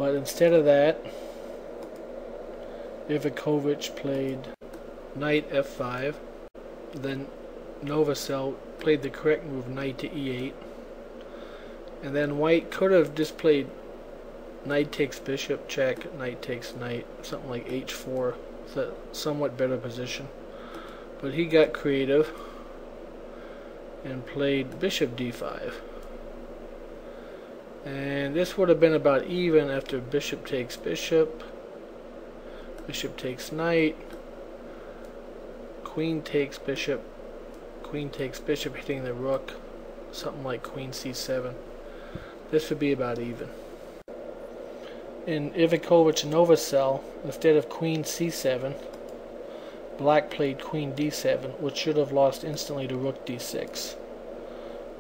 But instead of that, Ivakovich played knight f5, then Novosel played the correct move, knight to e8, and then white could have just played knight takes bishop, check, knight takes knight, something like h4. It's a somewhat better position. But he got creative and played bishop d5. And this would have been about even after bishop takes bishop, bishop takes knight, queen takes bishop, hitting the rook, something like queen c7. This would be about even. In Ivakovich Novosel, instead of queen c7, black played queen d7, which should have lost instantly to rook d6,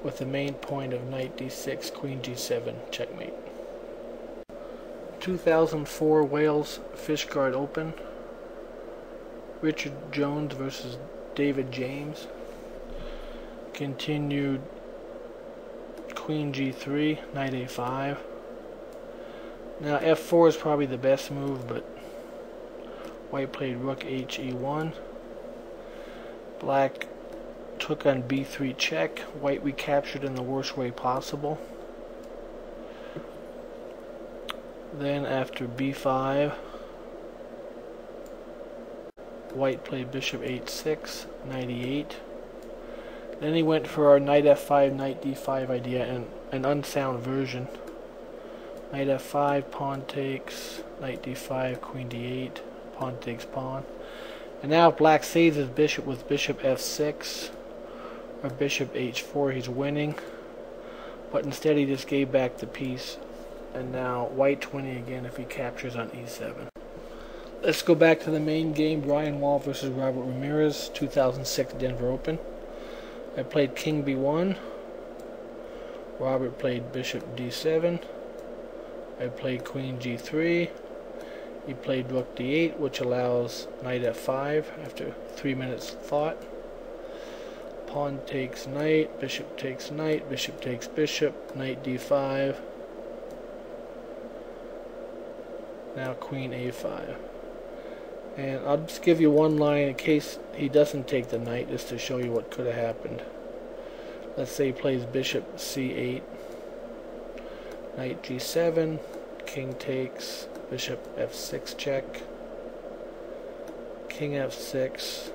with the main point of knight d6, queen g7, checkmate. 2004 Wales Fishguard Open, Richard Jones versus David James. Continued queen g3, knight a5. Now f4 is probably the best move, but white played rook h e1. Black took on b3 check. White recaptured in the worst way possible. Then after b5, white played bishop h6, knight e8. Then he went for our knight f5, knight d5 idea, and an unsound version. Knight f5, pawn takes, knight d5, queen d8, pawn takes pawn. And now if black saves his bishop with bishop f6 or bishop h4, he's winning. But instead he just gave back the piece. And now white's winning again if he captures on e7. Let's go back to the main game, Brian Wall versus Robert Ramirez, 2006 Denver Open. I played king b1. Robert played bishop d7. I played queen g3. He played rook d8, which allows knight f5 after 3 minutes thought. Pawn takes knight, bishop takes knight, bishop takes bishop, knight d5. Now queen a5. And I'll just give you one line in case he doesn't take the knight, just to show you what could have happened. Let's say he plays bishop c8, knight g7, king takes, bishop f6 check, king f6,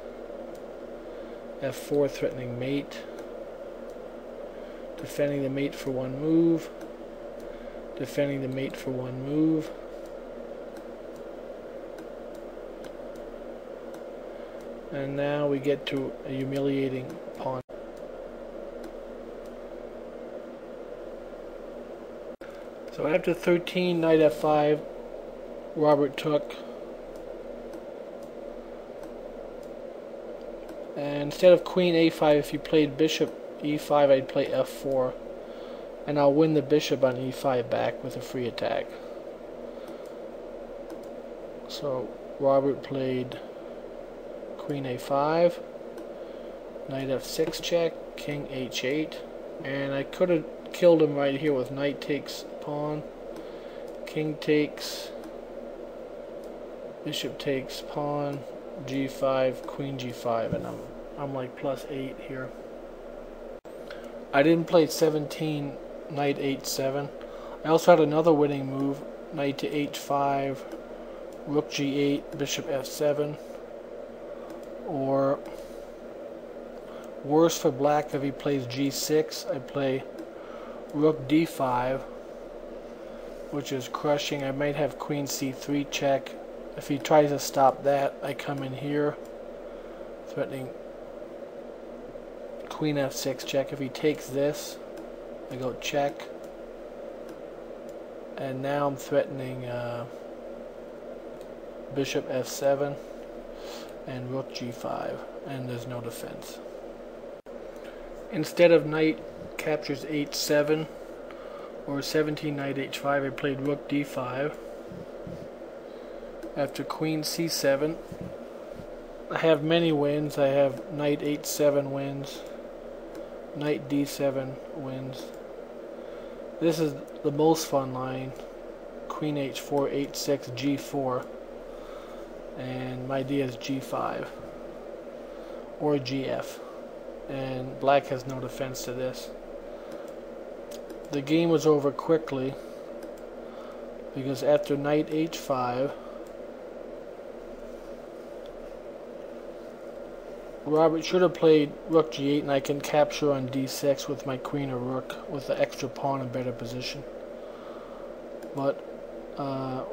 f4 threatening mate, defending the mate for one move, defending the mate for one move, and now we get to a humiliating pawn. So after 13, knight f5, Robert took. And instead of queen a5, if you played bishop e5, I'd play f4. And I'll win the bishop on e5 back with a free attack. So Robert played queen a5, knight f6 check, king h8. And I could have killed him right here with knight takes pawn, king takes, bishop takes pawn, g5, queen g5, and I'm like +8 here. I didn't play 17, knight h7. I also had another winning move, knight to h5, rook g8, bishop f7, or worse for black, if he plays g6, I play rook d5, which is crushing. I might have queen c3 check. If he tries to stop that, I come in here, threatening queen f6 check. If he takes this, I go check. And now I'm threatening bishop f7 and rook g5, and there's no defense. Instead of knight captures h7 or 17 knight h5, I played rook d5. After queen c7, I have many wins. I have knight h7 wins, knight d7 wins. This is the most fun line. queen h4, h6, g4, and my idea is g5 or gf, and black has no defense to this. The game was over quickly because after knight h5, Robert should have played rook g8, and I can capture on d6 with my queen or rook with the extra pawn in better position. But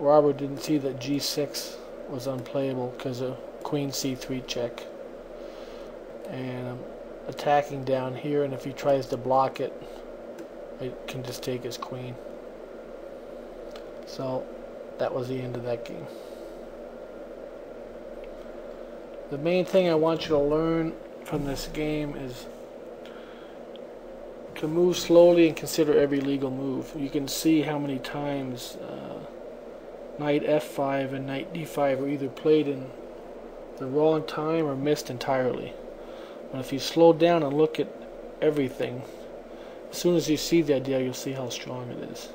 Robert didn't see that g6 was unplayable because of queen c3 check. And I'm attacking down here, and if he tries to block it, I can just take his queen. So that was the end of that game. The main thing I want you to learn from this game is to move slowly and consider every legal move. You can see how many times knight f5 and knight d5 were either played in the wrong time or missed entirely. But if you slow down and look at everything, as soon as you see the idea, you'll see how strong it is.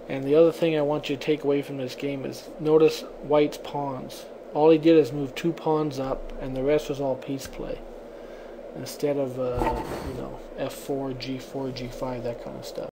And the other thing I want you to take away from this game is notice white's pawns. All he did is move 2 pawns up, and the rest was all piece play, instead of you know, f4, g4, g5, that kind of stuff.